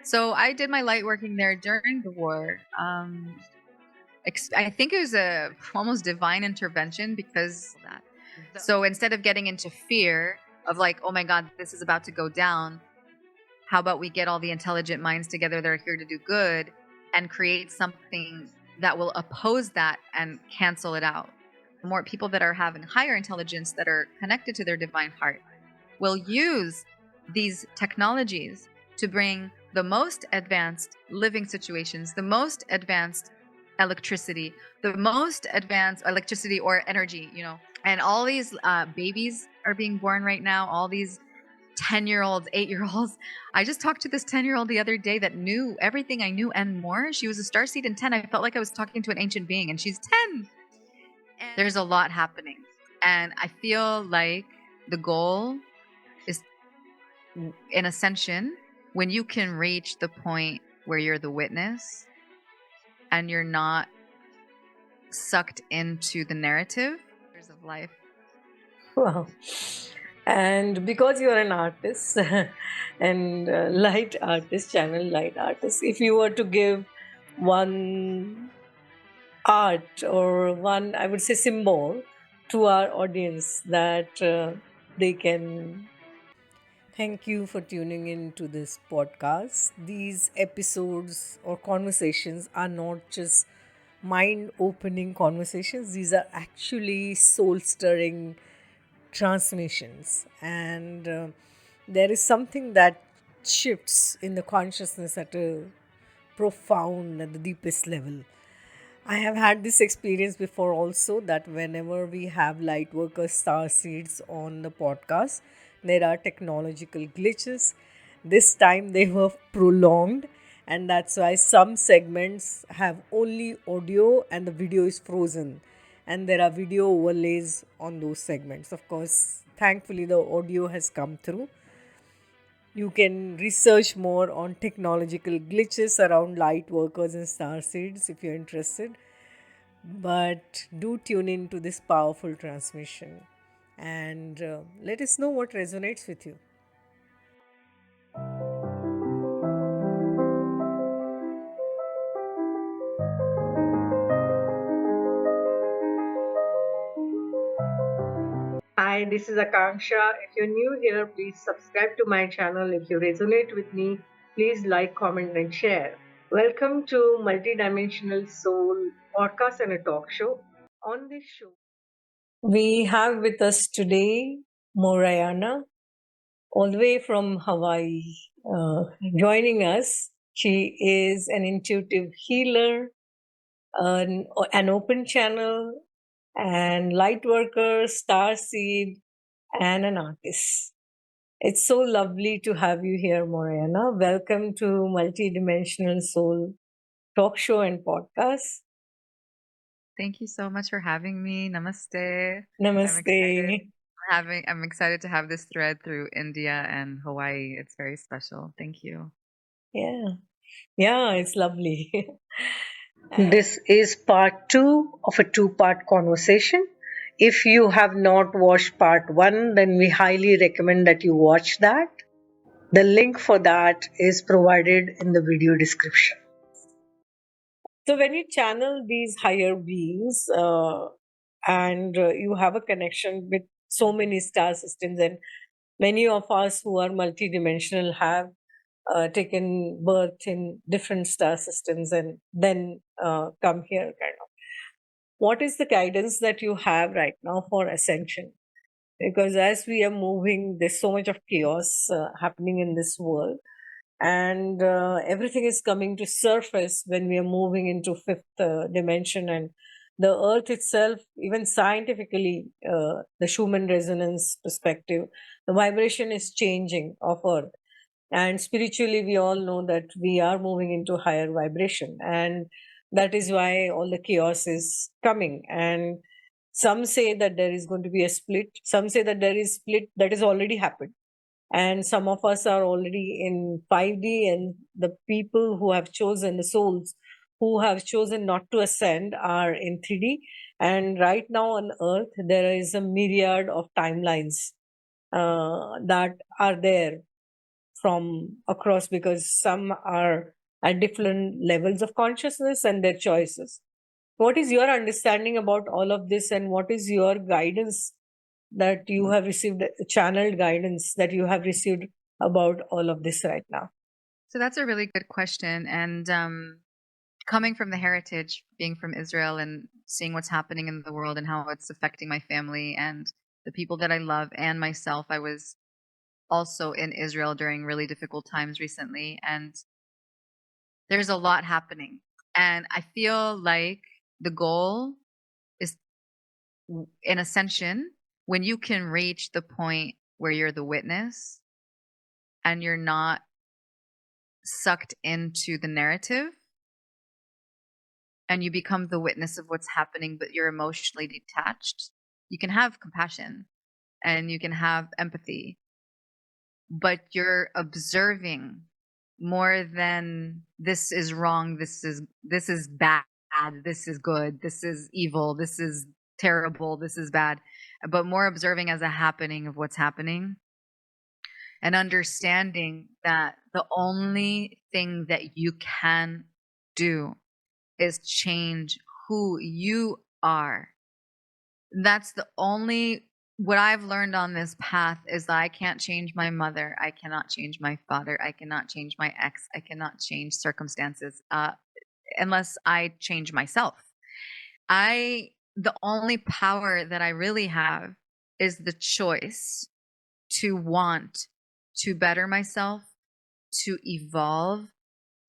So I did my light working there during the war. I think it was a almost divine intervention because of that. So instead of getting into fear of like, oh my God, this is about to go down, how about we get all the intelligent minds together that are here to do good and create something that will oppose that and cancel it out. More people that are having higher intelligence that are connected to their divine heart will use these technologies to bring the most advanced living situations, the most advanced electricity, the most advanced electricity or energy, and all these babies are being born right now, all these 10-year-olds, 8-year-olds. I just talked to this 10-year-old the other day that knew everything I knew and more. She was a starseed in 10. I felt like I was talking to an ancient being, and she's 10. There's a lot happening. And I feel like the goal is in Ascension, when you can reach the point where you're the witness and you're not sucked into the narrative of life. Wow. And because you're an artist and light artist, channel light artist, if you were to give one art or one, I would say, symbol to our audience that they can. Thank you for tuning in to this podcast. These episodes or conversations are not just mind opening conversations, these are actually soul stirring transmissions. And there is something that shifts in the consciousness at a profound, at the deepest level. I have had this experience before also, that whenever we have Lightworkers Starseeds on the podcast, there are technological glitches. This time they were prolonged, and that's why some segments have only audio and the video is frozen, and there are video overlays on those segments. Of course, thankfully, the audio has come through. You can research more on technological glitches around light workers and starseeds if you're interested. But do tune in to this powerful transmission and let us know what resonates with you. Hi, this is Akanksshaa. If you're new here, please subscribe to my channel. If you resonate with me, please like, comment, and share. Welcome to Multidimensional Soul Podcast and a Talk Show. On this show, we have with us today Morayana, all the way from Hawaii, joining us. She is an intuitive healer, an open channel, and light worker, starseed, and an artist. It's so lovely to have you here, Morana. Welcome to Multidimensional Soul Talk Show and Podcast. Thank you so much for having me. Namaste. Namaste. I'm excited to have this thread through India and Hawaii. It's very special. Thank you. Yeah, it's lovely. This is part 2 of a 2-part conversation. If you have not watched part 1, then we highly recommend that you watch that. The link for that is provided in the video description. So when you channel these higher beings and you have a connection with so many star systems, and many of us who are multidimensional have taken birth in different star systems and then come here, kind of. What is the guidance that you have right now for ascension? Because as we are moving, there's so much of chaos happening in this world, and everything is coming to surface when we are moving into fifth dimension, and the earth itself, even scientifically, the Schumann resonance perspective, the vibration is changing of earth, and spiritually we all know that we are moving into higher vibration, and that is why all the chaos is coming. And some say that there is going to be a split, some say that there is split that has already happened, and some of us are already in 5D, and the people who have chosen, the souls who have chosen not to ascend, are in 3D. And right now on earth there is a myriad of timelines that are there from across, because some are at different levels of consciousness and their choices. What is your understanding about all of this, and what is your guidance that you have received, channeled guidance that you have received about all of this right now? So that's a really good question. And coming from the heritage, being from Israel and seeing what's happening in the world and how it's affecting my family and the people that I love and myself, I was also in Israel during really difficult times recently. And there's a lot happening. And I feel like the goal is in Ascension, when you can reach the point where you're the witness and you're not sucked into the narrative, and you become the witness of what's happening, but you're emotionally detached, you can have compassion and you can have empathy, but you're observing more than this is wrong, this is bad, this is good, this is evil, this is terrible, this is bad, but more observing as a happening of what's happening, and understanding that the only thing that you can do is change who you are. That's the only, what I've learned on this path is that I can't change my mother, I cannot change my father, I cannot change my ex, I cannot change circumstances unless I change myself. The only power that I really have is the choice to want to better myself, to evolve,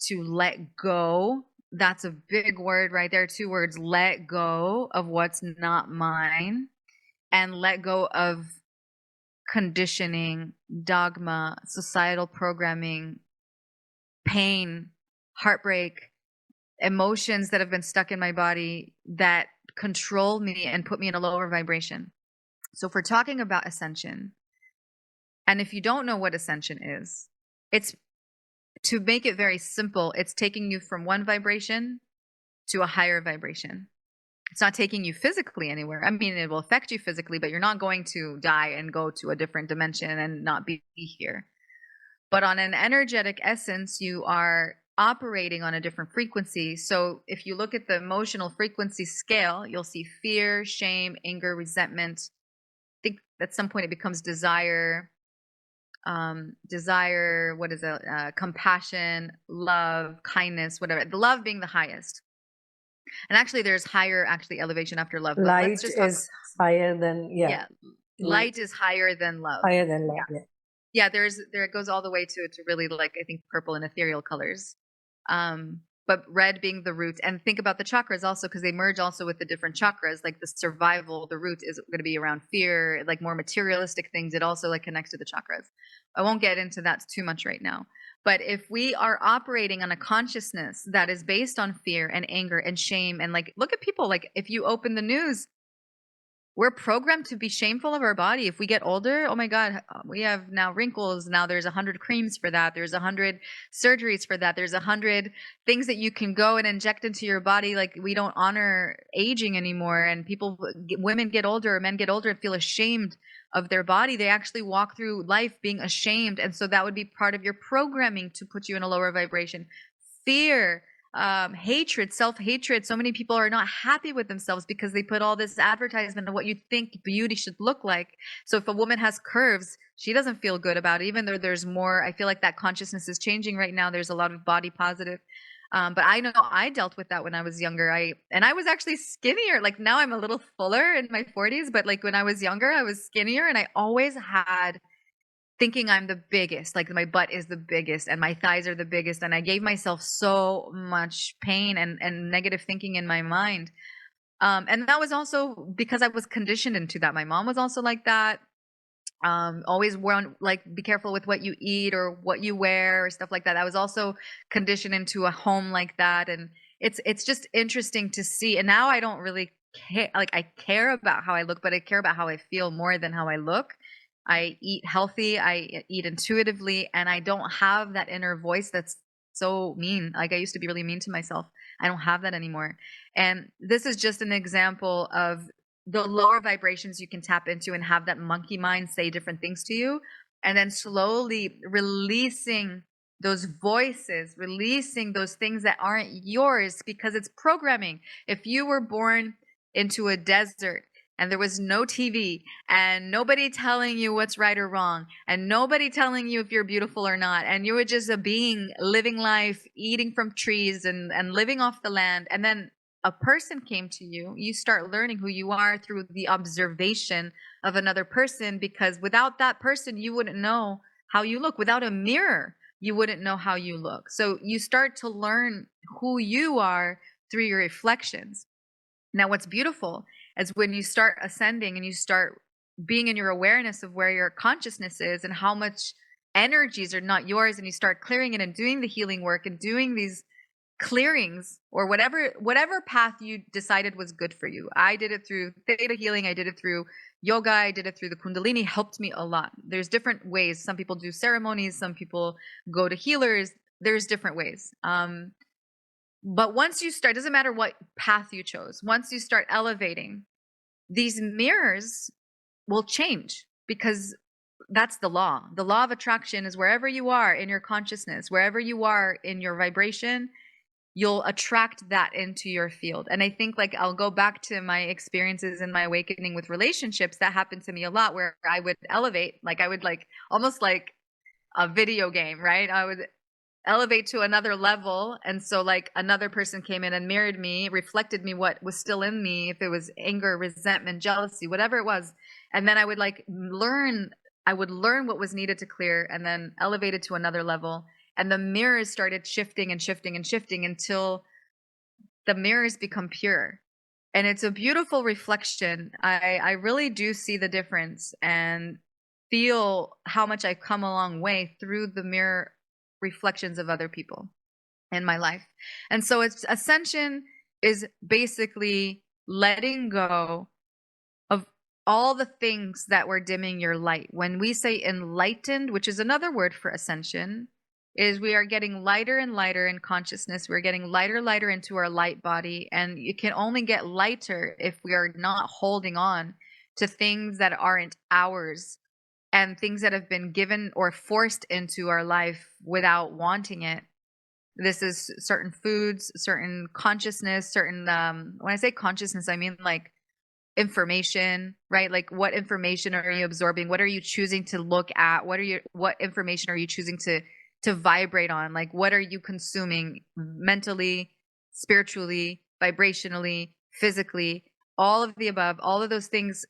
to let go. That's a big word right there. 2 words: let go of what's not mine, and let go of conditioning, dogma, societal programming, pain, heartbreak, emotions that have been stuck in my body that control me and put me in a lower vibration. So if we're talking about Ascension, and if you don't know what Ascension is, it's, to make it very simple, it's taking you from one vibration to a higher vibration. It's not taking you physically anywhere. I mean, it will affect you physically, but you're not going to die and go to a different dimension and not be here. But on an energetic essence, you are operating on a different frequency. So if you look at the emotional frequency scale, you'll see fear, shame, anger, resentment. I think at some point it becomes desire, what is it? Compassion, love, kindness, whatever. The love being the highest. And actually there's higher elevation after love. Light is higher than, light is higher than love. Higher than love, yeah. There it goes all the way to really, like, I think purple and ethereal colors. But red being the root. And think about the chakras also, because they merge also with the different chakras. Like the survival, the root is going to be around fear, like more materialistic things. It also like connects to the chakras. I won't get into that too much right now. But if we are operating on a consciousness that is based on fear and anger and shame, and like, look at people, like if you open the news, we're programmed to be shameful of our body. If we get older, oh my God, we have now wrinkles. Now there's 100 creams for that. There's 100 surgeries for that. There's 100 things that you can go and inject into your body. Like, we don't honor aging anymore. And women get older, men get older and feel ashamed of their body. They actually walk through life being ashamed. And so that would be part of your programming to put you in a lower vibration. Fear, hatred, self-hatred. So many people are not happy with themselves because they put all this advertisement of what you think beauty should look like. So if a woman has curves, she doesn't feel good about it, even though there's more. I feel like that consciousness is changing right now. There's a lot of body positive. But I know I dealt with that when I was younger. I was actually skinnier. Like, now I'm a little fuller in my 40s, but like when I was younger, I was skinnier, and I always had thinking I'm the biggest, like my butt is the biggest and my thighs are the biggest. And I gave myself so much pain and negative thinking in my mind. And that was also because I was conditioned into that. My mom was also like that. Always warn, like, be careful with what you eat or what you wear or stuff like that. I was also conditioned into a home like that. And it's just interesting to see. And now I don't really care. Like, I care about how I look, but I care about how I feel more than how I look. I eat healthy, I eat intuitively, and I don't have that inner voice that's so mean. Like, I used to be really mean to myself. I don't have that anymore. And this is just an example of the lower vibrations you can tap into and have that monkey mind say different things to you. and then slowly releasing those voices, releasing those things that aren't yours, because it's programming. If you were born into a desert and there was no TV and nobody telling you what's right or wrong and nobody telling you if you're beautiful or not, and you were just a being living life, eating from trees and living off the land, and then a person came to you, you start learning who you are through the observation of another person, because without that person, you wouldn't know how you look. Without a mirror, you wouldn't know how you look. So you start to learn who you are through your reflections. Now, what's beautiful is when you start ascending and you start being in your awareness of where your consciousness is and how much energies are not yours, and you start clearing it and doing the healing work and doing these clearings or whatever path you decided was good for you. I did it through theta healing, I did it through yoga, I did it through the kundalini. Helped me a lot. There's different ways. Some people do ceremonies, some people go to healers. There's different ways. But once you start, doesn't matter what path you chose, once you start elevating, these mirrors will change, because that's the law. The law of attraction is wherever you are in your consciousness, wherever you are in your vibration, you'll attract that into your field. And I think, like, I'll go back to my experiences in my awakening with relationships. That happened to me a lot, where I would elevate, like I would, like, almost like a video game, right? I would elevate to another level. And so, like, another person came in and mirrored me, reflected me what was still in me, if it was anger, resentment, jealousy, whatever it was. And then I would learn what was needed to clear, and then elevate it to another level. And the mirrors started shifting and shifting and shifting until the mirrors become pure. And it's a beautiful reflection. I really do see the difference and feel how much I've come a long way through the mirror reflections of other people in my life. And so it's ascension is basically letting go of all the things that were dimming your light. When we say enlightened, which is another word for ascension, is we are getting lighter and lighter in consciousness. We're getting lighter into our light body. And you can only get lighter if we are not holding on to things that aren't ours, and things that have been given or forced into our life without wanting it. This is certain foods, certain consciousness, certain, when I say consciousness, I mean like information, right? Like, what information are you absorbing? What are you choosing to look at? What information are you choosing to vibrate on? Like, what are you consuming mentally, spiritually, vibrationally, physically? All of the above, all of those things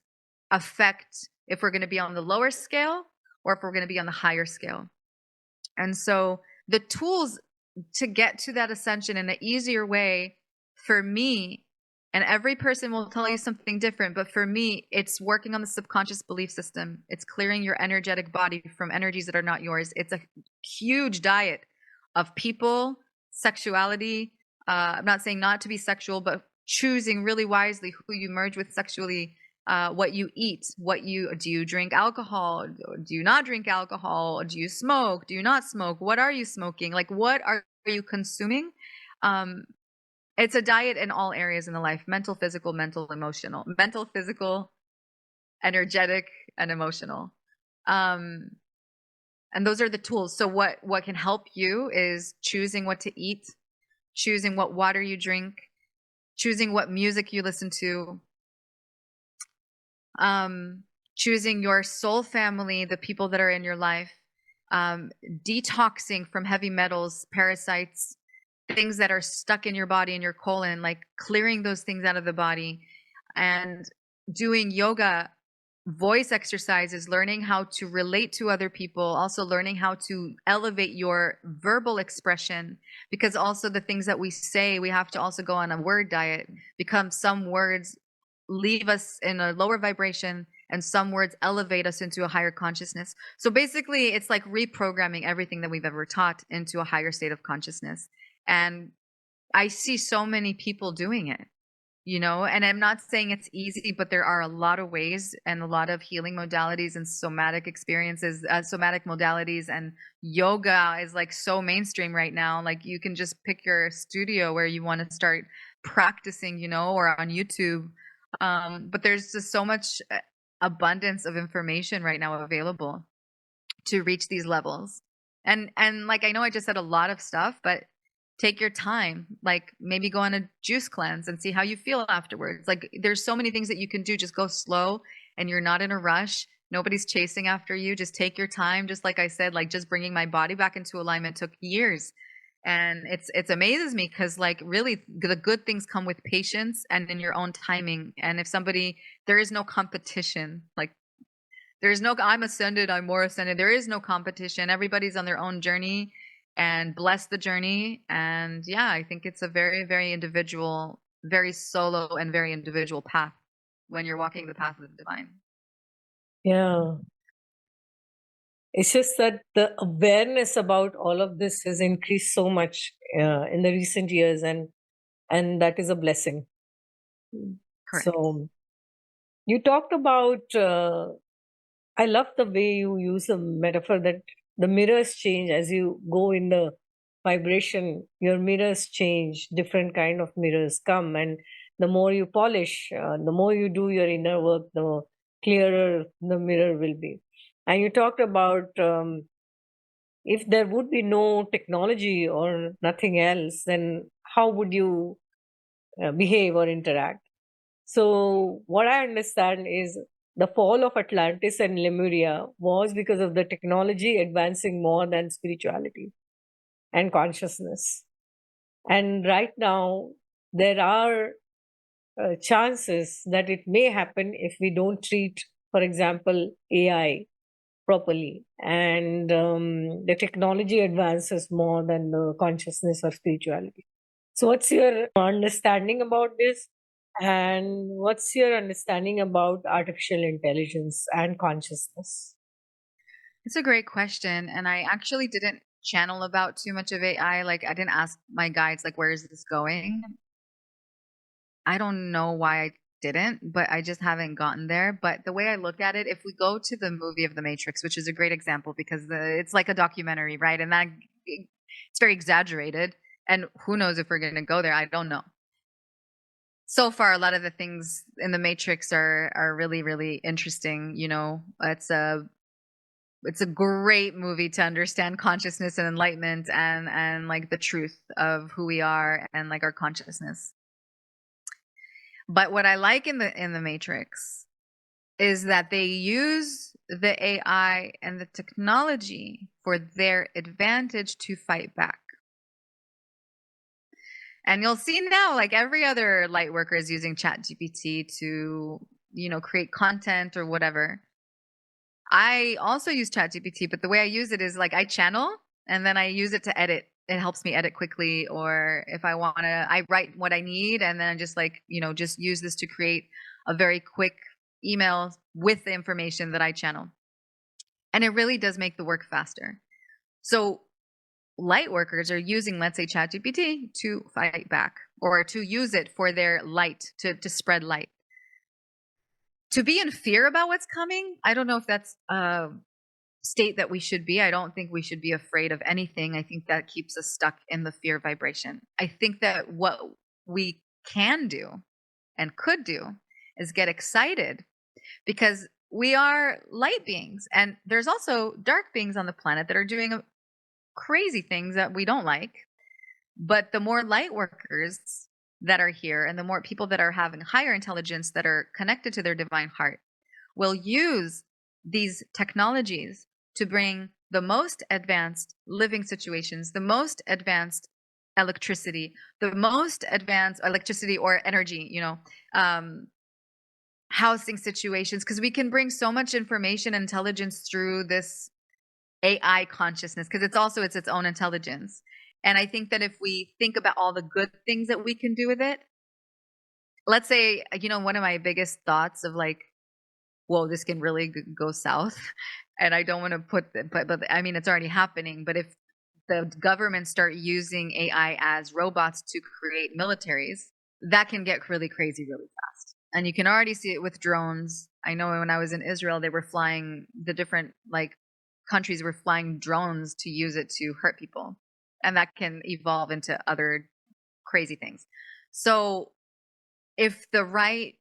affect if we're going to be on the lower scale or if we're going to be on the higher scale. And so the tools to get to that ascension in an easier way for me, and every person will tell you something different, but for me, it's working on the subconscious belief system. It's clearing your energetic body from energies that are not yours. It's a huge diet of people, sexuality. I'm not saying not to be sexual, but choosing really wisely who you merge with sexually, what you eat, do you drink alcohol? Do you not drink alcohol? Do you smoke? Do you not smoke? What are you smoking? Like, what are you consuming? It's a diet in all areas in the life: mental, physical, energetic, and emotional. And those are the tools. So what can help you is choosing what to eat, choosing what water you drink, choosing what music you listen to, choosing your soul family, the people that are in your life, detoxing from heavy metals, parasites, things that are stuck in your body, in your colon, like clearing those things out of the body, and doing yoga, voice exercises, learning how to relate to other people, also learning how to elevate your verbal expression, because also the things that we say, we have to also go on a word diet, because some words leave us in a lower vibration and some words elevate us into a higher consciousness. So basically, it's like reprogramming everything that we've ever taught into a higher state of consciousness. And I see so many people doing it, and I'm not saying it's easy, but there are a lot of ways and a lot of healing modalities and somatic experiences, somatic modalities, and yoga is like so mainstream right now. Like, you can just pick your studio where you want to start practicing, or on YouTube. But there's just so much abundance of information right now available to reach these levels. And like, I know I just said a lot of stuff, but take your time. Like, maybe go on a juice cleanse and see how you feel afterwards. Like, there's so many things that you can do. Just go slow, and you're not in a rush. Nobody's chasing after you. Just take your time. Just like I said, like, just bringing my body back into alignment took years. And it's amazes me because, like, really the good things come with patience and in your own timing. And if somebody, there is no competition. Like, there's no I'm ascended, I'm more ascended. There is no competition. Everybody's on their own journey, and bless the journey. And yeah, I think it's a very, very individual, very solo and very individual path when you're walking the path of the divine. Yeah. It's just that the awareness about all of this has increased so much in the recent years, and that is a blessing. Correct. So you talked about, I love the way you use the metaphor that the mirrors change as you go in the vibration. Your mirrors change, different kind of mirrors come, and the more you polish, the more you do your inner work, the clearer the mirror will be. And you talked about, if there would be no technology or nothing else, then how would you behave or interact? So, what I understand is the fall of Atlantis and Lemuria was because of the technology advancing more than spirituality and consciousness. And right now, there are chances that it may happen if we don't treat, for example, AI properly, and the technology advances more than the consciousness or spirituality. So, what's your understanding about this? And what's your understanding about artificial intelligence and consciousness? It's a great question. And I actually didn't channel about too much of AI. Like, I didn't ask my guides, like, where is this going? I don't know why I didn't, but I just haven't gotten there. But the way I look at it, if we go to the movie of The Matrix, which is a great example because it's like a documentary, right? And that it's very exaggerated. And who knows if we're going to go there? I don't know. So far, a lot of the things in The Matrix are really, really interesting. You know, it's a great movie to understand consciousness and enlightenment and like the truth of who we are and like our consciousness. But what I like in the Matrix is that they use the AI and the technology for their advantage to fight back. And you'll see now, like, every other light worker is using ChatGPT to, you know, create content or whatever. I also use ChatGPT, but the way I use it is like I channel and then I use it to edit. It helps me edit quickly, or if I want to, I write what I need and then I just, like, you know, just use this to create a very quick email with the information that I channel. And it really does make the work faster. So light workers are using, let's say, ChatGPT to fight back or to use it for their light, to spread light. To be in fear about what's coming, I don't know if that's a state that we should be. I don't think we should be afraid of anything. I think that keeps us stuck in the fear vibration. I think that what we can do and could do is get excited because we are light beings, and there's also dark beings on the planet that are doing crazy things that we don't like. But the more light workers that are here and the more people that are having higher intelligence that are connected to their divine heart will use these technologies to bring the most advanced living situations, the most advanced electricity, the most advanced electricity or energy, you know, housing situations, because we can bring so much information and intelligence through this AI consciousness, because it's its own intelligence. And I think that if we think about all the good things that we can do with it, let's say, you know, one of my biggest thoughts of like, whoa, this can really go south. And I don't want to put but I mean, it's already happening. But if the government start using AI as robots to create militaries, that can get really crazy really fast. And you can already see it with drones. I know when I was in Israel, they were flying, the different like countries were flying drones to use it to hurt people. And that can evolve into other crazy things. So if the right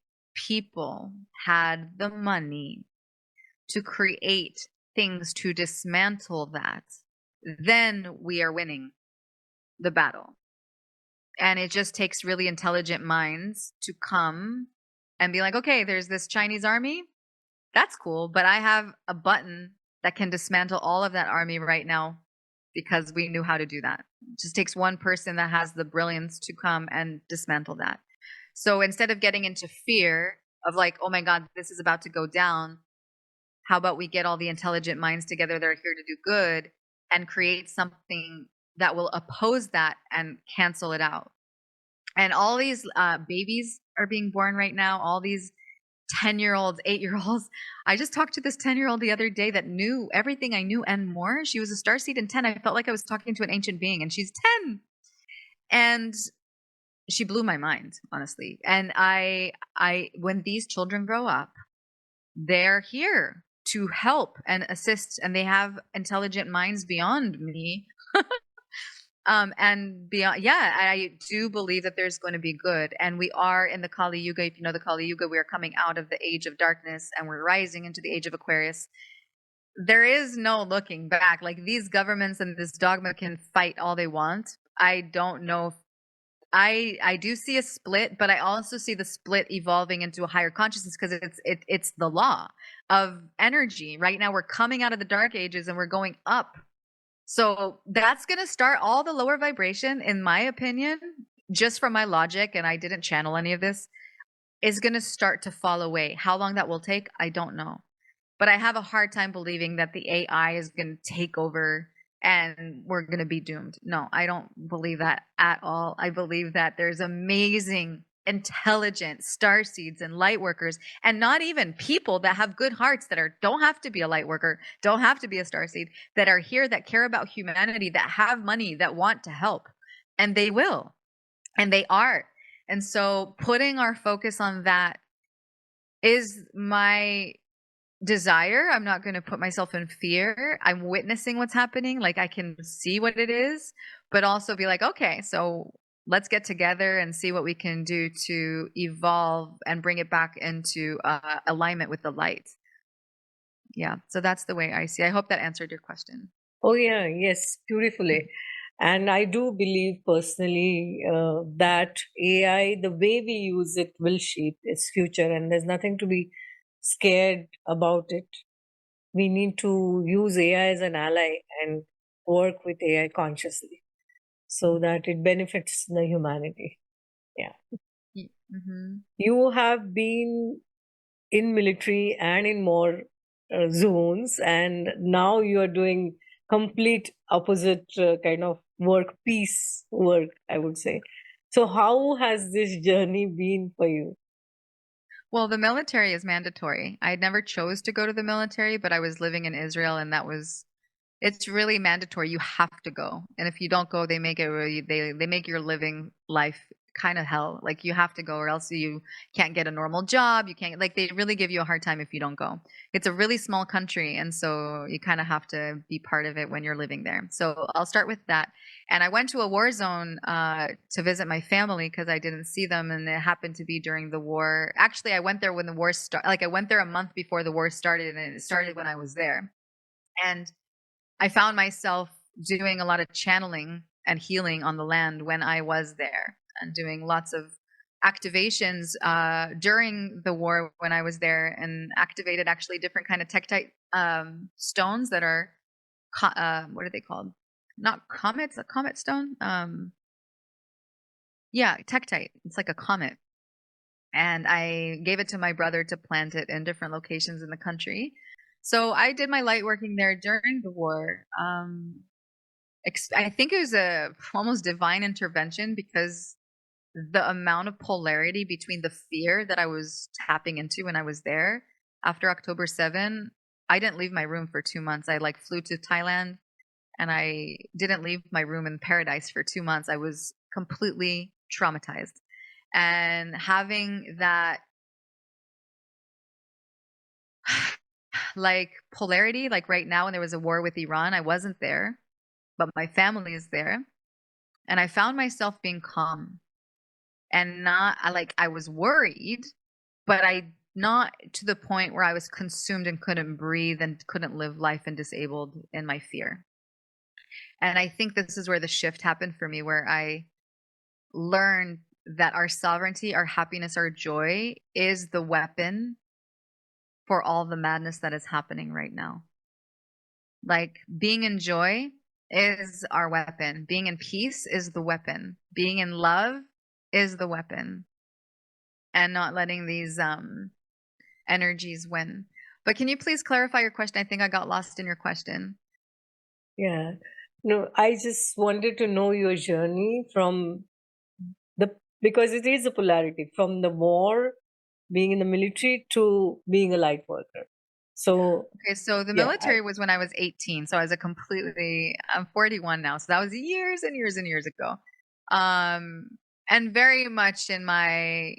people had the money to create things to dismantle that, then we are winning the battle. And it just takes really intelligent minds to come and be like, okay, there's this Chinese army. That's cool. But I have a button that can dismantle all of that army right now because we knew how to do that. It just takes one person that has the brilliance to come and dismantle that. So instead of getting into fear of like, oh my God, this is about to go down, how about we get all the intelligent minds together that are here to do good and create something that will oppose that and cancel it out. And all these babies are being born right now, all these 10-year-olds, 8-year-olds. I just talked to this 10-year-old the other day that knew everything I knew and more. She was a starseed in 10. I felt like I was talking to an ancient being, and she's 10. And she blew my mind, honestly. And I when these children grow up, they're here to help and assist, and they have intelligent minds beyond me. And beyond, yeah, I do believe that there's going to be good. And we are in the Kali Yuga. If you know the Kali Yuga, we are coming out of the age of darkness and we're rising into the age of Aquarius. There is no looking back. Like, these governments and this dogma can fight all they want. I don't know if I do see a split, but I also see the split evolving into a higher consciousness because it's the law of energy. Right now we're coming out of the dark ages and we're going up. So that's going to start all the lower vibration, in my opinion, just from my logic, and I didn't channel any of this, is going to start to fall away. How long that will take, I don't know. But I have a hard time believing that the AI is going to take over and we're going to be doomed. No, I don't believe that at all. I believe that there's amazing, intelligent starseeds and lightworkers, and not even people that have good hearts that don't have to be a lightworker, don't have to be a starseed, that are here, that care about humanity, that have money, that want to help. And they will. And they are. And so putting our focus on that is my desire. I'm not going to put myself in fear. I'm witnessing what's happening. Like, I can see what it is, but also be like, okay, so let's get together and see what we can do to evolve and bring it back into alignment with the light. Yeah. So that's the way I see. I hope that answered your question. Oh, yeah. Yes, beautifully. And I do believe personally that AI, the way we use it, will shape its future, and there's nothing to be scared about it. We need to use AI as an ally and work with AI consciously so that it benefits the humanity. Yeah. Mm-hmm. You have been in military and in more zones, and now you are doing complete opposite kind of work, peace work, I would say. So how has this journey been for you? Well, the military is mandatory. I never chose to go to the military, but I was living in Israel, and it's really mandatory. You have to go. And if you don't go, they make it really, they make your living life kind of hell. Like, you have to go, or else you can't get a normal job. You can't, like, they really give you a hard time if you don't go. It's a really small country, and so you kind of have to be part of it when you're living there. So I'll start with that. And I went to a war zone to visit my family because I didn't see them, and it happened to be during the war. Actually, I went there when the war started. Like, I went there a month before the war started, and it started when I was there. And I found myself doing a lot of channeling and healing on the land when I was there, and doing lots of activations during the war when I was there, and activated actually different kind of tektite stones that are what are they called? Not comets, a comet stone. Yeah, tektite. It's like a comet. And I gave it to my brother to plant it in different locations in the country. So I did my light working there during the war. I think it was a almost divine intervention, because the amount of polarity between the fear that I was tapping into when I was there after October 7, I didn't leave my room for 2 months. I like flew to Thailand, and I didn't leave my room in paradise for 2 months. I was completely traumatized. And having that like polarity, like right now when there was a war with Iran, I wasn't there, but my family is there. And I found myself being calm and not like I was worried, but I not to the point where I was consumed and couldn't breathe and couldn't live life and disabled in my fear. And I think this is where the shift happened for me, where I learned that our sovereignty, our happiness, our joy is the weapon for all the madness that is happening right now. Like, being in joy is our weapon. Being in peace is the weapon. Being in love is the weapon. And not letting these energies win. But can you please clarify your question? I think I got lost in your question. Yeah. No, I just wanted to know your journey from because it is a polarity from the war, being in the military, to being a light worker. So okay, so the military was when I was 18. So I was I'm 41 now. So that was years and years and years ago. And very much in my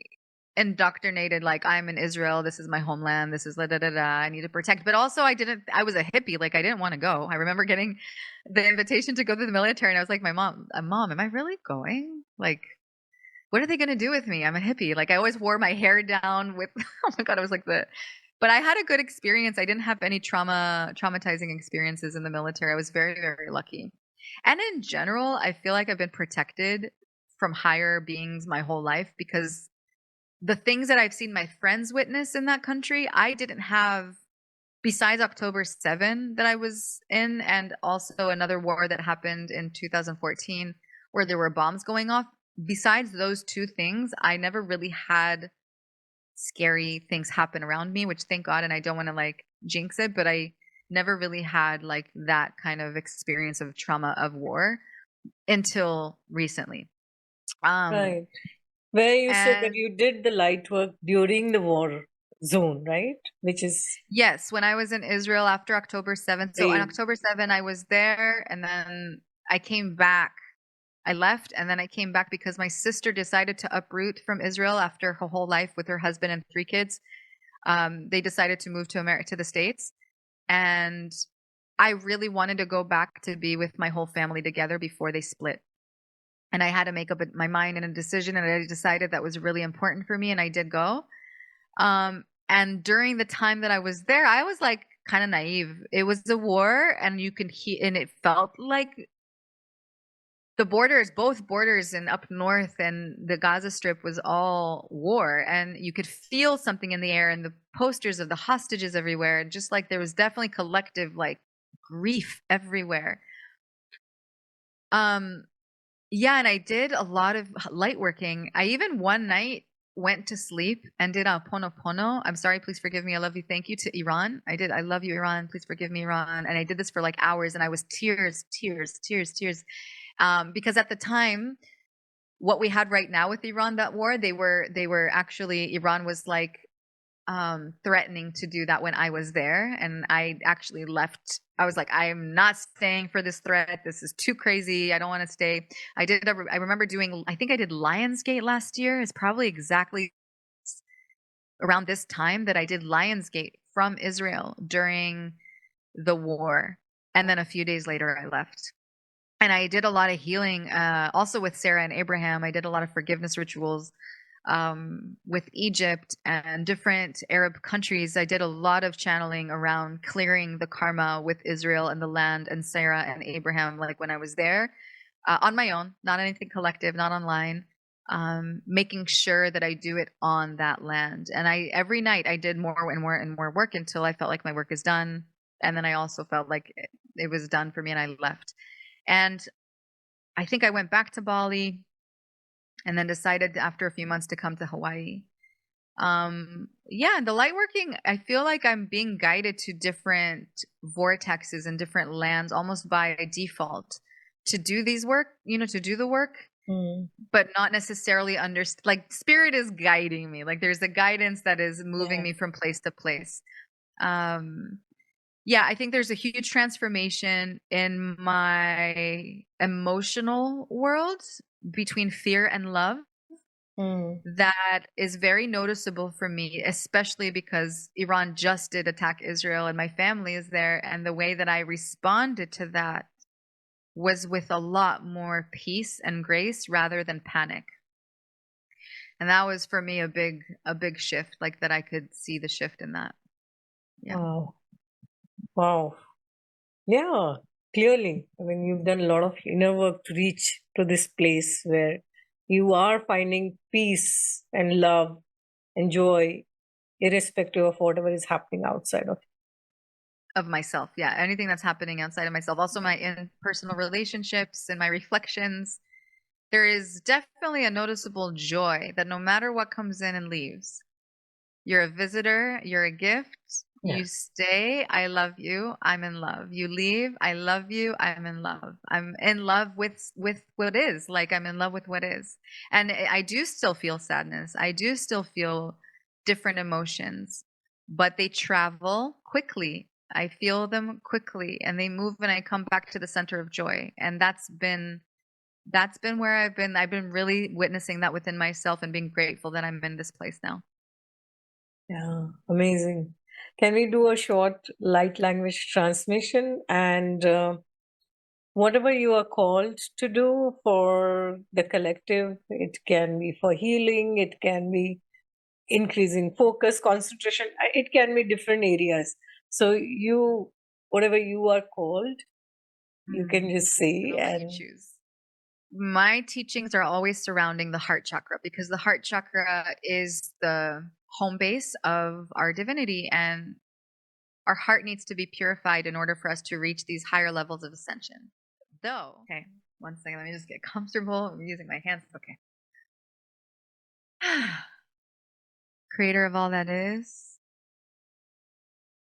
indoctrinated, like, I'm in Israel, this is my homeland, this is I need to protect. But also I was a hippie, like I didn't want to go. I remember getting the invitation to go to the military and I was like, mom, am I really going? Like, what are they going to do with me? I'm a hippie. Like, I always wore my hair down with, oh my God, I was like but I had a good experience. I didn't have any traumatizing experiences in the military. I was very, very lucky. And in general, I feel like I've been protected from higher beings my whole life, because the things that I've seen my friends witness in that country, I didn't have, besides October 7 that I was in, and also another war that happened in 2014 where there were bombs going off. Besides those two things, I never really had scary things happen around me, which thank God, and I don't want to like jinx it, but I never really had like that kind of experience of trauma of war until recently. Right. Where you said that you did the light work during the war zone, right? Which is... Yes, when I was in Israel after October 7th. So on October 7th, I was there, and then I came back. I left, and then I came back because my sister decided to uproot from Israel after her whole life with her husband and 3 kids. They decided to move to America, to the States. And I really wanted to go back to be with my whole family together before they split. And I had to make up my mind and a decision, and I decided that was really important for me, and I did go. And during the time that I was there, I was like kind of naive. It was a war, and you can hear, and it felt like the borders, both borders and up north and the Gaza Strip was all war, and you could feel something in the air, and the posters of the hostages everywhere, and just like there was definitely collective like grief everywhere. Yeah, and I did a lot of light working. I even one night went to sleep and did a pono. I'm sorry, please forgive me. I love you. Thank you to Iran. I love you, Iran. Please forgive me, Iran. And I did this for like hours, and I was tears. Because at the time, what we had right now with Iran, that war, they were actually, Iran was like threatening to do that when I was there, and I actually left. I was like, I am not staying for this threat. This is too crazy. I don't want to stay. I remember doing, I think I did Lionsgate last year. It's probably exactly around this time that I did Lionsgate from Israel during the war. And then a few days later, I left. And I did a lot of healing, also with Sarah and Abraham. I did a lot of forgiveness rituals with Egypt and different Arab countries. I did a lot of channeling around clearing the karma with Israel and the land and Sarah and Abraham, like when I was there, on my own, not anything collective, not online, making sure that I do it on that land. And every night I did more and more and more work until I felt like my work is done. And then I also felt like it was done for me, and I left. And I think I went back to Bali, and then decided after a few months to come to Hawaii. Yeah, the light working, I feel like I'm being guided to different vortexes and different lands almost by default to do these work, to do the work, but not necessarily like spirit is guiding me. Like there's a guidance that is moving me from place to place. Yeah, I think there's a huge transformation in my emotional world between fear and love that is very noticeable for me, especially because Iran just did attack Israel and my family is there. And the way that I responded to that was with a lot more peace and grace rather than panic. And that was for me a big shift, like that I could see the shift in that. Yeah. Wow. Wow. Yeah, clearly. I mean, you've done a lot of inner work to reach to this place where you are finding peace and love and joy, irrespective of whatever is happening outside Of myself. Yeah. Anything that's happening outside of myself. Also my interpersonal relationships and my reflections. There is definitely a noticeable joy that no matter what comes in and leaves, you're a visitor, you're a gift. Yeah. You stay, I love you, I'm in love. You leave, I love you, I'm in love. I'm in love with what is. Like I'm in love with what is. And I do still feel sadness. I do still feel different emotions, but they travel quickly. I feel them quickly and they move and I come back to the center of joy. And that's been where I've been really witnessing that within myself and being grateful that I'm in this place now. Yeah, amazing. Can we do a short light language transmission and whatever you are called to do for the collective? It can be for healing, it can be increasing focus, concentration, it can be different areas. So you, whatever you are called, you can just say. I'll let you choose. My teachings are always surrounding the heart chakra because the heart chakra is the home base of our divinity, and our heart needs to be purified in order for us to reach these higher levels of ascension. Though, okay, one second, let me just get comfortable. I'm using my hands. Okay. Creator of all that is,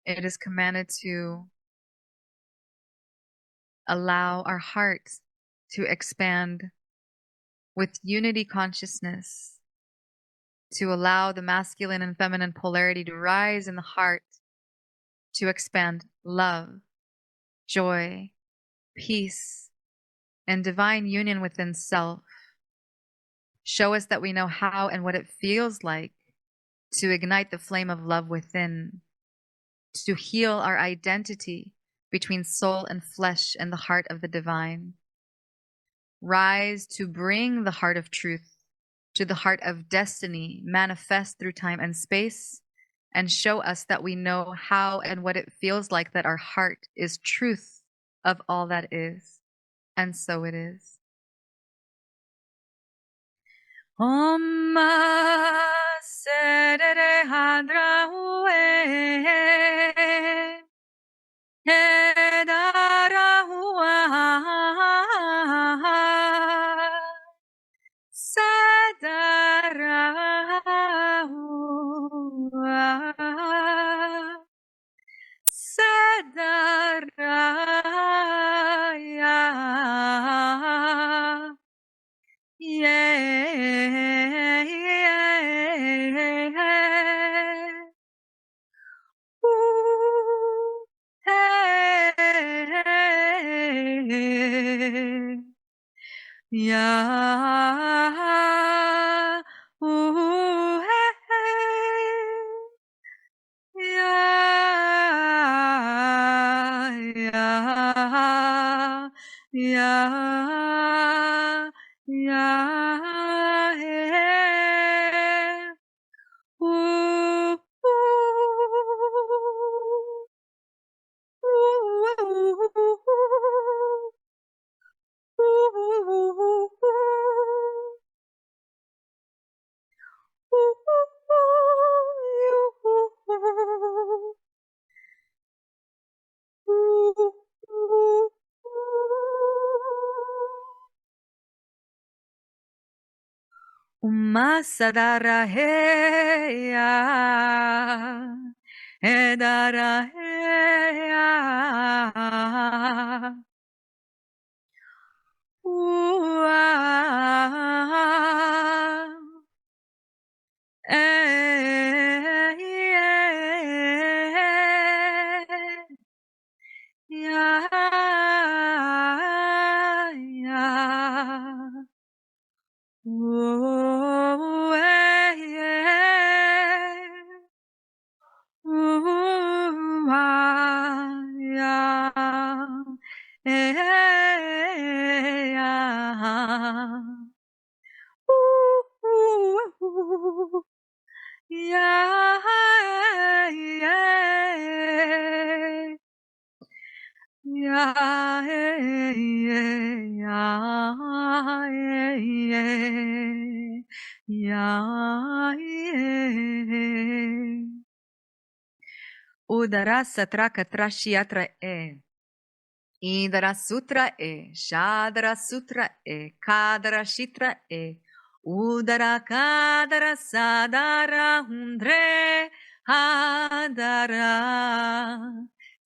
it is commanded to allow our hearts to expand with unity consciousness, to allow the masculine and feminine polarity to rise in the heart, to expand love, joy, peace, and divine union within self. Show us that we know how and what it feels like to ignite the flame of love within, to heal our identity between soul and flesh and the heart of the divine. Rise to bring the heart of truth to the heart of destiny, manifest through time and space, and show us that we know how and what it feels like that our heart is truth of all that is. And so it is. Om Sedere Hadra Sadaraya. Yeah. Ooh, hey. Yeah. Ooh, hey. Yeah. Yeah. Yeah. Yeah. Hey. Ooh, ooh. Umasadara heya, edara heya, ua, ya, ya. Ooh, yeah. Ooh, ah, yeah. Yeah. Yeah, yeah. Yeah, yeah, yeah, yeah. Udara satra katra shiatra e. Idara sutra e. Shadara sutra e. Kadara shitra e. Udara kadara sadara hundre hadara.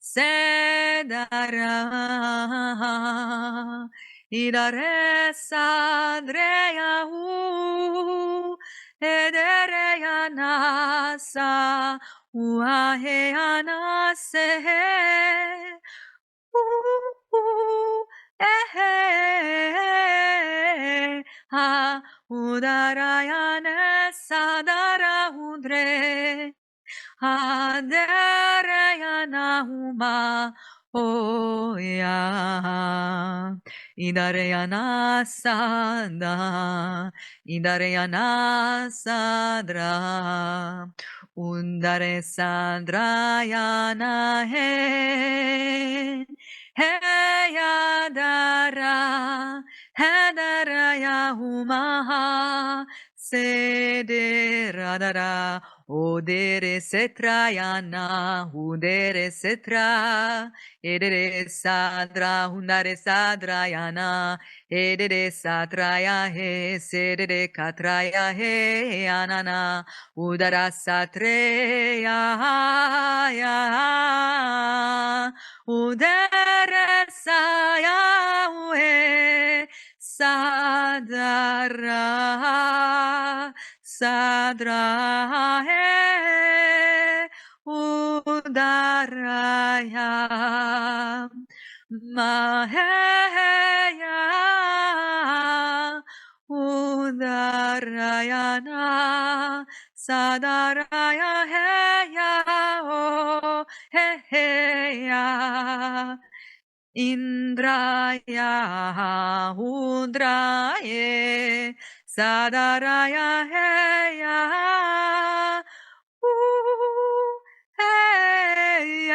Sedara idare sadreya u edereya nasa uahe anase ha udarayane sadara udre Haderayana Oya Idarayana Sada Idarayana Sadra Undare Sadrayana He Heyadara Hedaraya Umaha Sederadara Odere setrayana, udere setra, edere sadra, hundare sadrayana, edere satraya he, sedere katraya he, anana, udara satreya, ya, udere saya, uhe, sadara, Sadra he udaraya maheya udarayana sadaraya heya o heya Indraya Udraye Sadaraya Heya Hey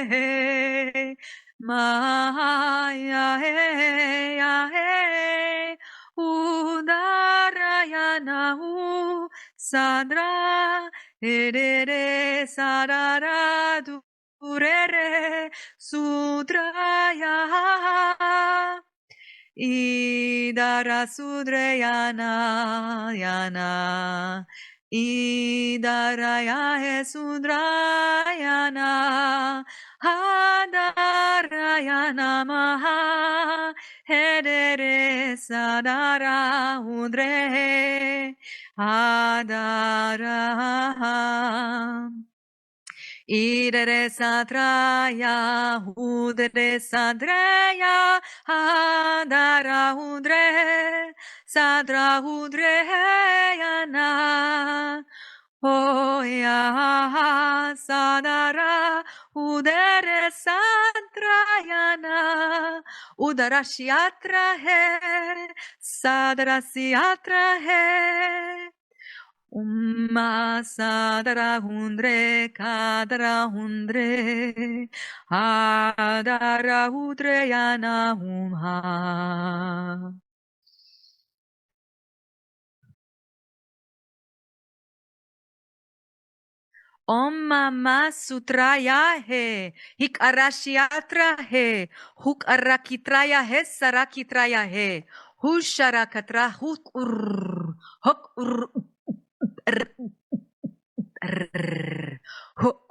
Hey Maya Heya Hey Udarayana U Sadra Edere Sadara Durere Sudraya Idara Sudrayana Yana Idara he Sudrayana Hadarayana Maha Hedere Sadara Udre Hadara Idere satraya, udre sadreya, hadara udre, sadra udre yana. Oh ya sadara, udere satrayana, udara shiatra he, sadra siatra he. Sadara hundre kadara hundre adara udre yana umha. Om Mama Sutraya he, hik arashiatra he, huk arakitraya he, sarakitraya he, husharakatra huk ur, huk ur, huk.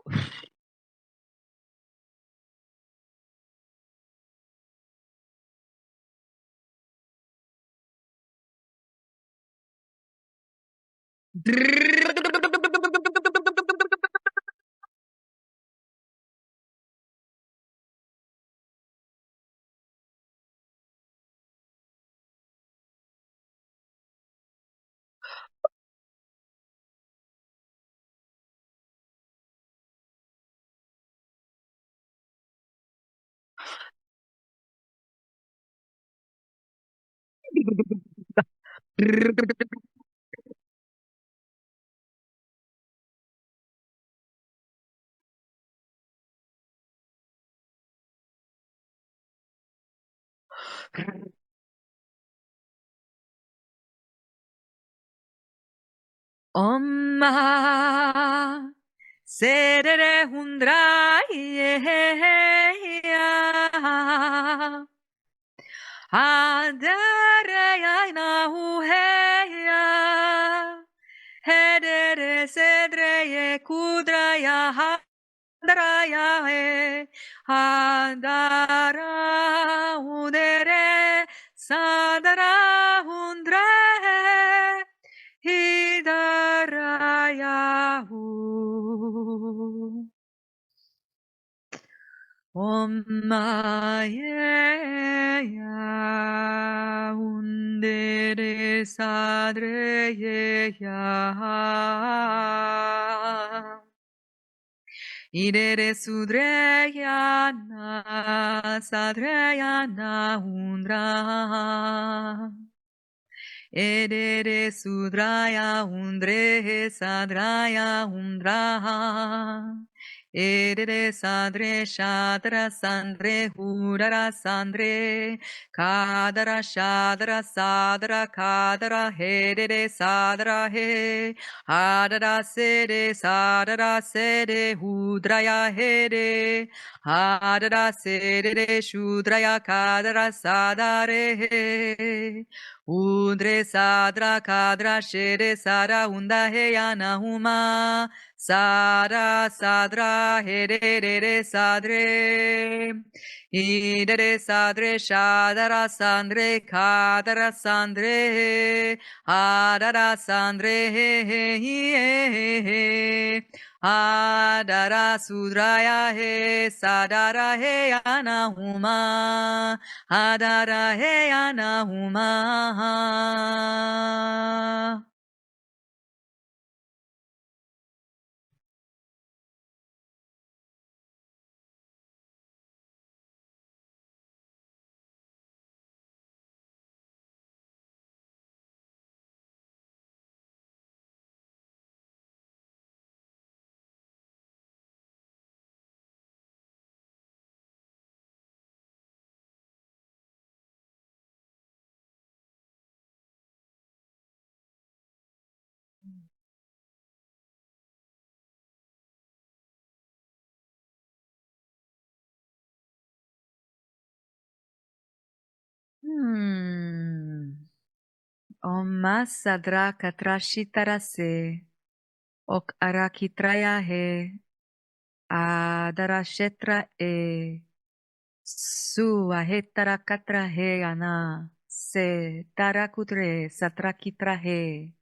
Om Sedere hundraya Adaraya nahuheya Hedere sedreye kudraya Hadraya he Hadara udere Sadara hundre Hidarayahu Om Maya Undere Sadreya Idere Sudreyana Sadreyana Undra Edere Sudraya Undre Sadraya Undra Edere Sadre Shadra Sandre Hudara Sandre Kadara Shadra Sadra Kadara Hedere Sadra He Hadara Sede Sadra Sede Hudraya Hede Hadara Sede Shudraya Kadara Sadare He Udre sadra kadra shere sara unda heyana huma sara sadra herere sadre idere sadre shadara sandre kadara sandre adara sandre he adara sudraya he sadara heyana huma Adara heyana huma. Om Masadra Katrashitarase Ok Arakitraya He Adarashetra E Su Ahetara Katra He Ana Se Tarakudre Satrakitra He.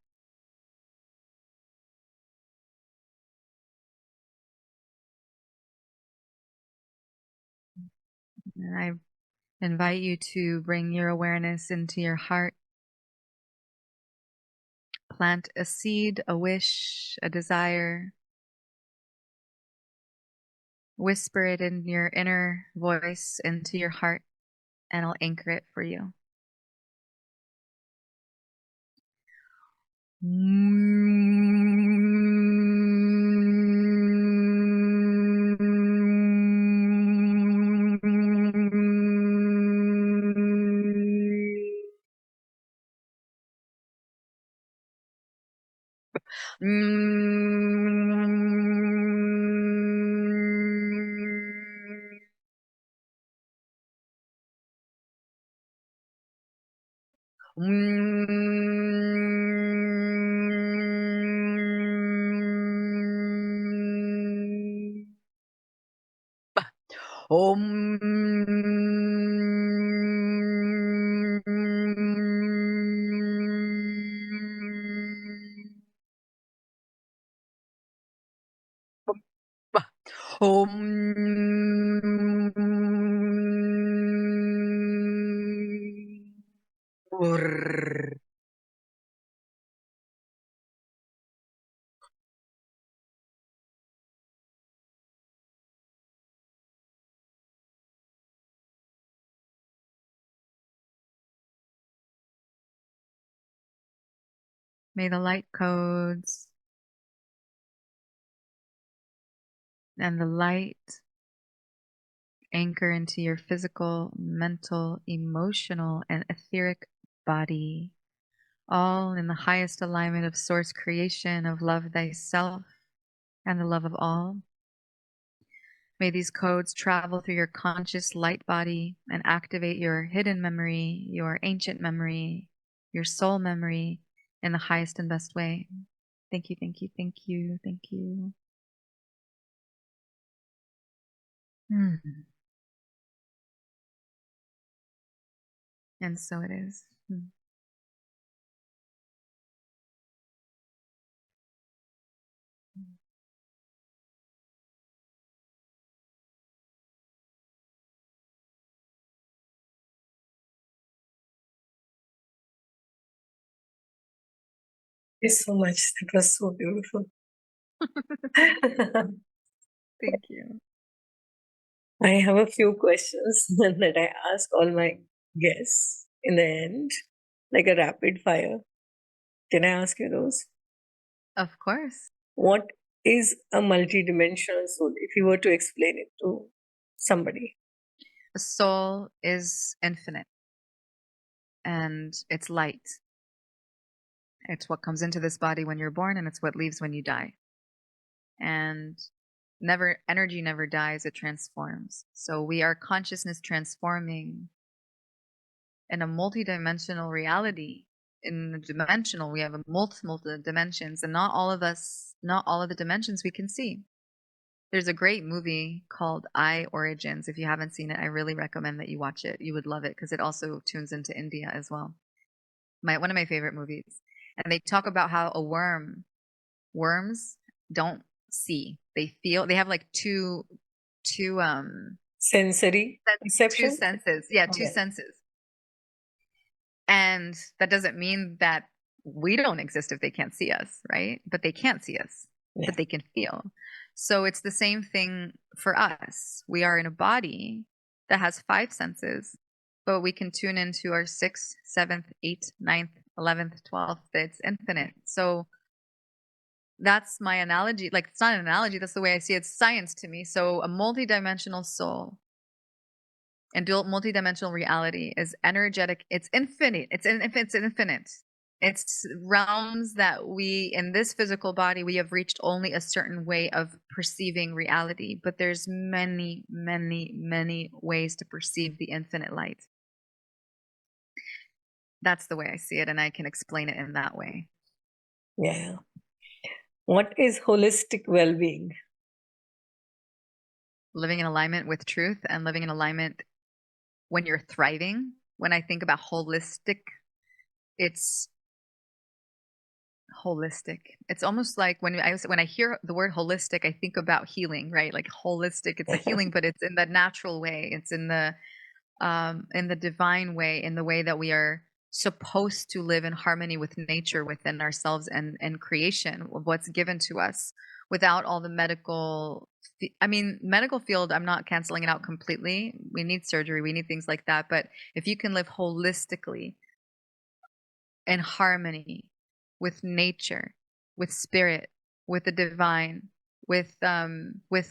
And I invite you to bring your awareness into your heart. Plant a seed, a wish, a desire. Whisper it in your inner voice into your heart, and I'll anchor it for you. Om May the light codes and the light anchor into your physical, mental, emotional, and etheric body, all in the highest alignment of source creation, of love thyself and the love of all. May these codes travel through your conscious light body and activate your hidden memory, your ancient memory, your soul memory in the highest and best way. Thank you, thank you, thank you, thank you. And so it is. Thank you so much. That was so beautiful. Thank you. I have a few questions that I ask all my guests in the end, like a rapid fire. Can I ask you those? Of course. What is a multidimensional soul, if you were to explain it to somebody? The soul is infinite and it's light. It's what comes into this body when you're born, and it's what leaves when you die. And energy never dies, it transforms. So we are consciousness transforming in a multidimensional reality. In the dimensional, we have a multiple dimensions, and not all of the dimensions we can see. There's a great movie called I Origins. If you haven't seen it, I really recommend that you watch it. You would love it because it also tunes into India as well. One of my favorite movies. And they talk about how worms don't see. They feel. They have like two Sensory perception? two senses. Yeah, two senses. And that doesn't mean that we don't exist if they can't see us, right? But they can't see us, but they can feel. So it's the same thing for us. We are in a body that has 5 senses, but we can tune into our 6th, 7th, 8th, 9th, 11th, 12th. It's infinite. So that's my analogy. Like, it's not an analogy. That's the way I see it. It's science to me. So a multidimensional soul and multidimensional reality is energetic. It's infinite. It's infinite. It's realms that we, in this physical body, we have reached only a certain way of perceiving reality. But there's many, many, many ways to perceive the infinite light. That's the way I see it, and I can explain it in that way. Yeah. What is holistic well-being? Living in alignment with truth and living in alignment when you're thriving. When I think about holistic, it's holistic. It's almost like when I hear the word holistic, I think about healing, right? Like holistic, it's a healing, but it's in the natural way. It's in the divine way, in the way that we are supposed to live in harmony with nature, within ourselves, and creation of what's given to us, without all the medical field. I'm not canceling it out completely. We need surgery, we need things like that, but if you can live holistically in harmony with nature, with spirit, with the divine, with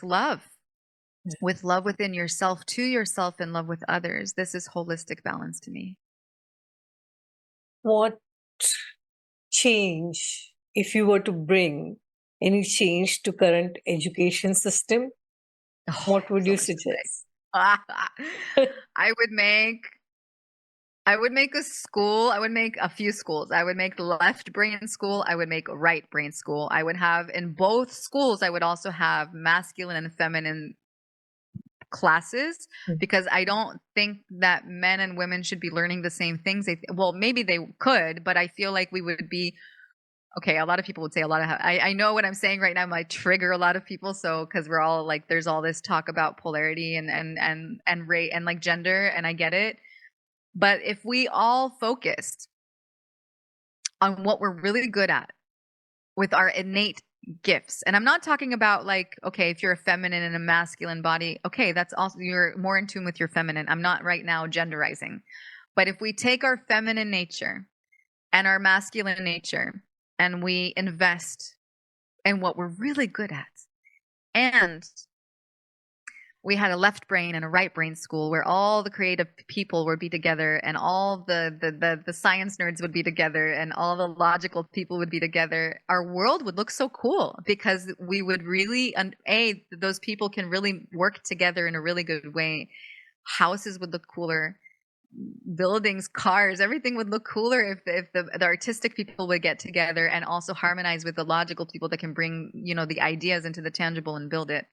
love, with love within yourself, to yourself, and love with others. This is holistic balance to me. What change, if you were to bring any change to current education system, what would you suggest? I would make a school. I would make a few schools. I would make left brain school. I would make right brain school. I would have, in both schools, I would also have masculine and feminine classes, because I don't think that men and women should be learning the same things. Well, maybe they could, but I feel like we would be okay. A lot of people would say I know what I'm saying right now might trigger a lot of people. So, because we're all like, there's all this talk about polarity and rate and like gender, and I get it. But if we all focused on what we're really good at with our innate gifts, and I'm not talking about like, okay, if you're a feminine and a masculine body, okay, that's also, you're more in tune with your feminine. I'm not right now genderizing. But if we take our feminine nature and our masculine nature and we invest in what we're really good at, and we had a left brain and a right brain school where all the creative people would be together, and all the science nerds would be together, and all the logical people would be together, our world would look so cool because we would really, those people can really work together in a really good way. Houses would look cooler, buildings, cars, everything would look cooler if the artistic people would get together and also harmonize with the logical people that can bring, the ideas into the tangible and build it.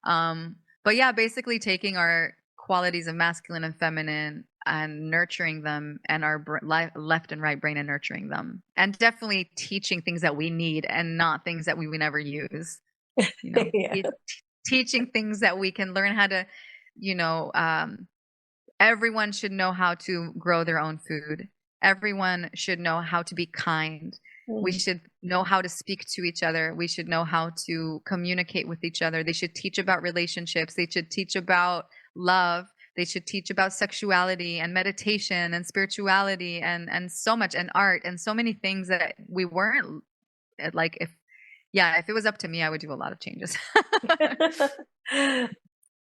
But yeah, basically taking our qualities of masculine and feminine and nurturing them, and our left and right brain and nurturing them, and definitely teaching things that we need and not things that we would never use. Yeah. Teaching things that we can learn how to, everyone should know how to grow their own food. Everyone should know how to be kind. We should know how to speak to each other. We should know how to communicate with each other. They should teach about relationships. They should teach about love. They should teach about sexuality and meditation and spirituality and so much, and art and so many things that we weren't like. If it was up to me, I would do a lot of changes.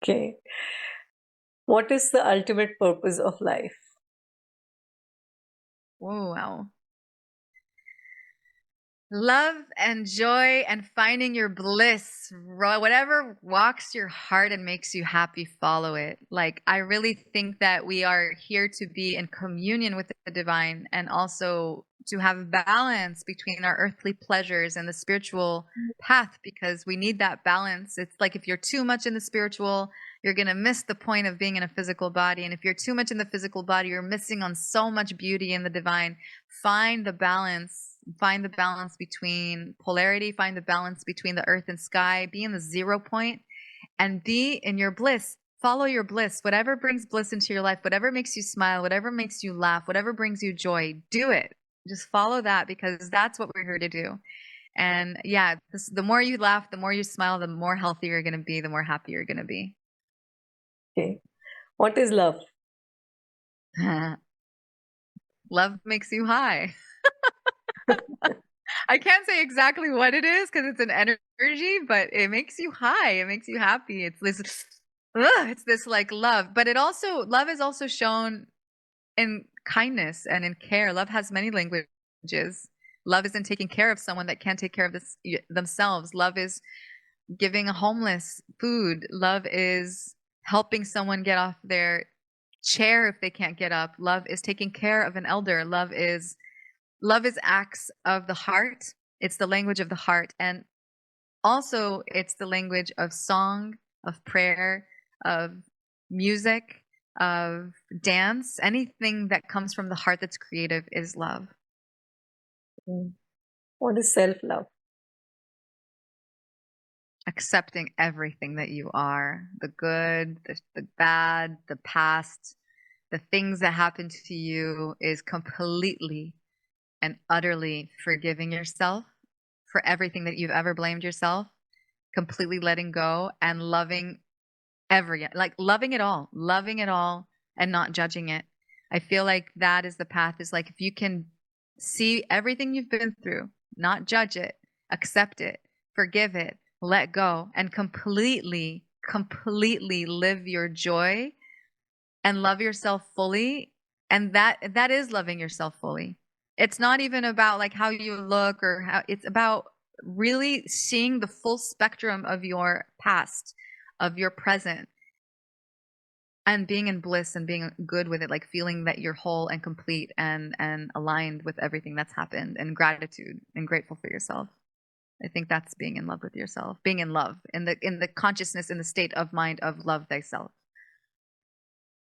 Okay. What is the ultimate purpose of life? Oh, wow. Love and joy and finding your bliss. Whatever walks your heart and makes you happy, follow it. Like, I really think that we are here to be in communion with the divine, and also to have balance between our earthly pleasures and the spiritual path, because we need that balance. It's like if you're too much in the spiritual, you're going to miss the point of being in a physical body. And if you're too much in the physical body, you're missing on so much beauty in the divine. Find the balance. Find the balance between polarity. Find the balance between the earth and sky. Be in the 0 point and be in your bliss. Follow your bliss. Whatever brings bliss into your life, whatever makes you smile, whatever makes you laugh, whatever brings you joy, do it. Just follow that, because that's what we're here to do. And yeah, the more you laugh, the more you smile, the more healthy you're going to be, the more happy you're going to be. Okay. What is love? Love makes you high. I can't say exactly what it is because it's an energy, but it makes you high. It makes you happy. It's this like love, but love is also shown in kindness and in care. Love has many languages. Love is in taking care of someone that can't take care of themselves. Love is giving a homeless food. Love is helping someone get off their chair if they can't get up. Love is taking care of an elder. Love is acts of the heart. It's the language of the heart. And also it's the language of song, of prayer, of music, of dance. Anything that comes from the heart that's creative is love. What is self-love? Accepting everything that you are, the good, the bad, the past, the things that happened to you, is completely and utterly forgiving yourself for everything that you've ever blamed yourself, completely letting go and loving loving it all and not judging it. I feel like that is the path. Is like, if you can see everything you've been through, not judge it, accept it, forgive it, let go, and completely live your joy and love yourself fully. And that is loving yourself fully. It's not even about like how you look or how, it's about really seeing the full spectrum of your past, of your present, and being in bliss and being good with it, like feeling that you're whole and complete and aligned with everything that's happened, and gratitude and grateful for yourself. I think that's being in love with yourself, being in love in the consciousness, in the state of mind of love thyself.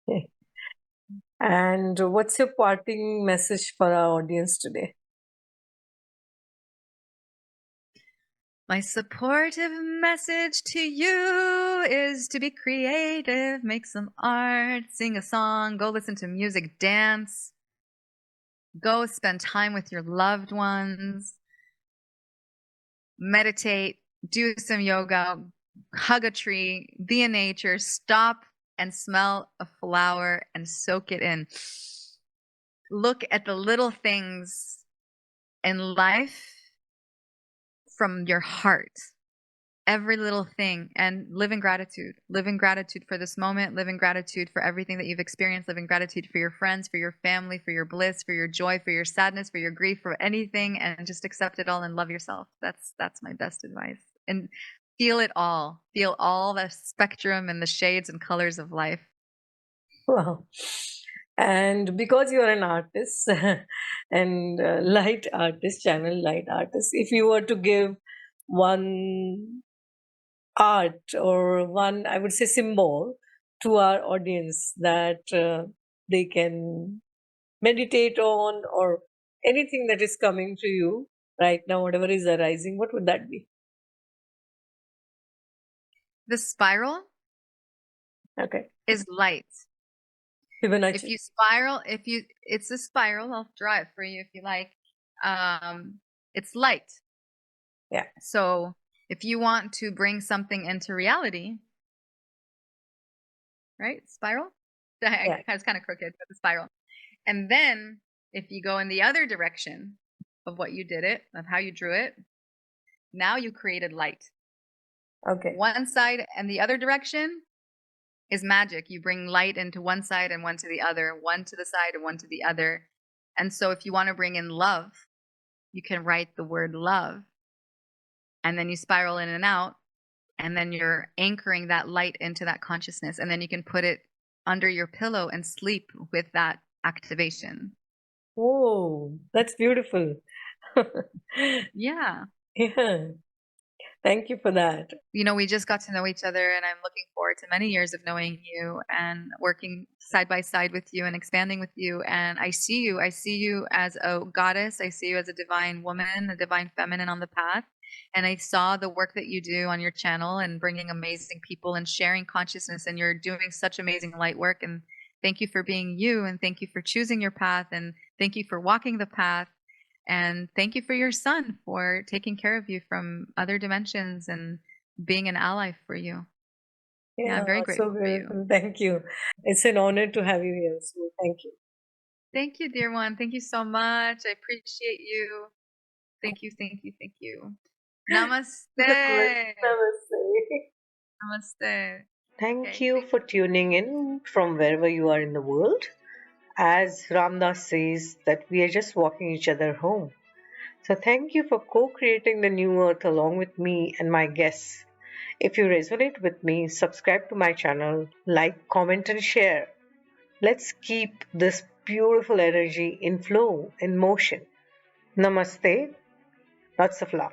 Okay. And what's your parting message for our audience today? My supportive message to you is to be creative, make some art, sing a song, go listen to music, dance, go spend time with your loved ones, meditate, do some yoga, hug a tree, be in nature, stop and smell a flower and soak it in. Look at the little things in life from your heart every little thing, and live in gratitude. Live in gratitude for this moment. Live in gratitude for everything that you've experienced. Live in gratitude for your friends, for your family, for your bliss, for your joy, for your sadness, for your grief, for anything, and just accept it all and love yourself. That's my best advice. And feel it all. Feel all the spectrum and the shades and colors of life. Wow. And because you're an artist and light artist, channel light artist, if you were to give one art or one, I would say, symbol to our audience that they can meditate on, or anything that is coming to you right now, whatever is arising, what would that be? The spiral Okay. is light. If Fibonacci. you spiral, it's a spiral. I'll draw it for you if you like. It's light. Yeah. So if you want to bring something into reality, right? Spiral. Yeah. It's kind of crooked, but the spiral. And then if you go in the other direction of what you did it, of how you drew it, now you created light. Okay. One side and the other direction is magic. You bring light into one side and one to the other, one to the side and one to the other. And so if you want to bring in love, you can write the word love, and then you spiral in and out, and then you're anchoring that light into that consciousness, and then you can put it under your pillow and sleep with that activation. Oh, that's beautiful. Yeah. Yeah. Thank you for that. You know, we just got to know each other, and I'm looking forward to many years of knowing you and working side by side with you and expanding with you. And I see you as a goddess. I see you as a divine woman, a divine feminine on the path. And I saw the work that you do on your channel and bringing amazing people and sharing consciousness. And you're doing such amazing light work. And thank you for being you. And thank you for choosing your path. And thank you for walking the path. And thank you for your son for taking care of you from other dimensions and being an ally for you. Yeah, I'm very grateful so for you. beautiful. Thank you. It's an honor to have you here. So thank you. Thank you, dear one. Thank you so much. I appreciate you. Thank you, thank you, thank you. Namaste. Namaste. Namaste. Thank you for tuning in from wherever you are in the world. As Ramdas says, that we are just walking each other home. So thank you for co-creating the new earth along with me and my guests. If you resonate with me, subscribe to my channel, like, comment and share. Let's keep this beautiful energy in flow, in motion. Namaste. Lots of love.